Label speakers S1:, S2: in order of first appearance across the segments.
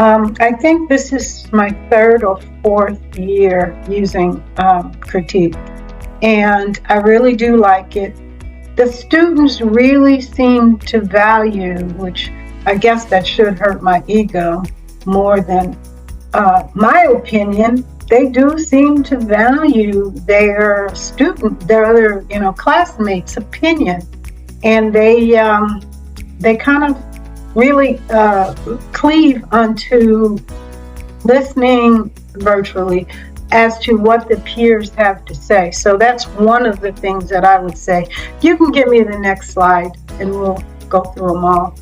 S1: I think this is my third or fourth year using critique, and I really do like it. The students really seem to value, which I guess that should hurt my ego more than my opinion. They do seem to value their other classmates' opinion, and they kind of really cleave onto listening virtually as to what the peers have to say. So that's one of the things that I would say. You can give me the next slide and we'll go through them all.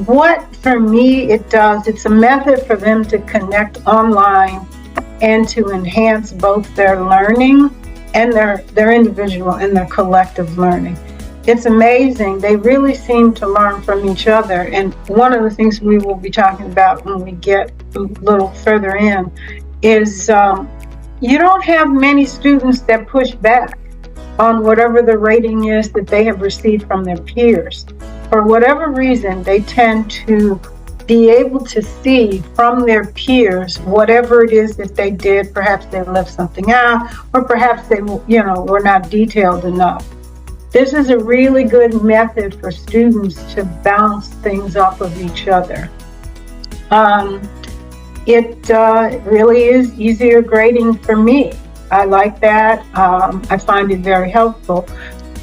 S1: What for me it does, it's a method for them to connect online and to enhance both their learning and their individual and their collective learning. It's amazing. They really seem to learn from each other. And one of the things we will be talking about when we get a little further in is you don't have many students that push back on whatever the rating is that they have received from their peers. For whatever reason, they tend to be able to see from their peers whatever it is that they did. Perhaps they left something out, or perhaps they were not detailed enough. This is a really good method for students to bounce things off of each other. It really is easier grading for me. I like that. I find it very helpful.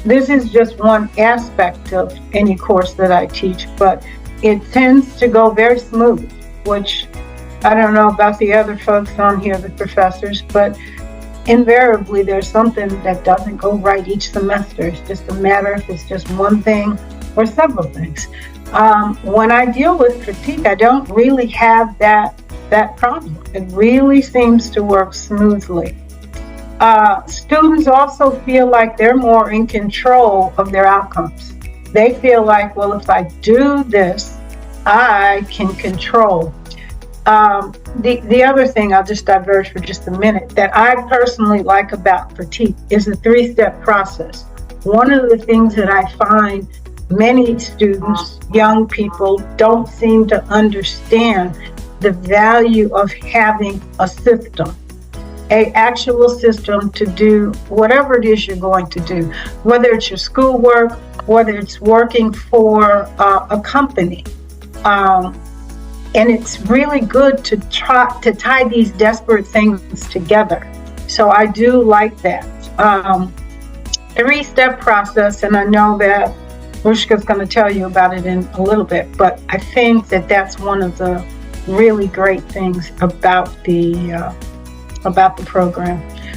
S1: This is just one aspect of any course that I teach, but it tends to go very smooth, which I don't know about the other folks on here, the professors, but invariably there's something that doesn't go right each semester. It's just a matter if it's just one thing or several things. When I deal with critique, I don't really have that problem. It really seems to work smoothly. Students also feel like they're more in control of their outcomes. They feel like, well, if I do this, I can control. The other thing, I'll just diverge for just a minute, that I personally like about critique is the three-step process. One of the things that I find many students, young people, don't seem to understand the value of having a system, an actual system to do whatever it is you're going to do, whether it's your schoolwork, whether it's working for a company. And it's really good to try to tie these disparate things together. So I do like that. Three-step process, and I know that Rushka's going to tell you about it in a little bit, but I think that that's one of the really great things about the program.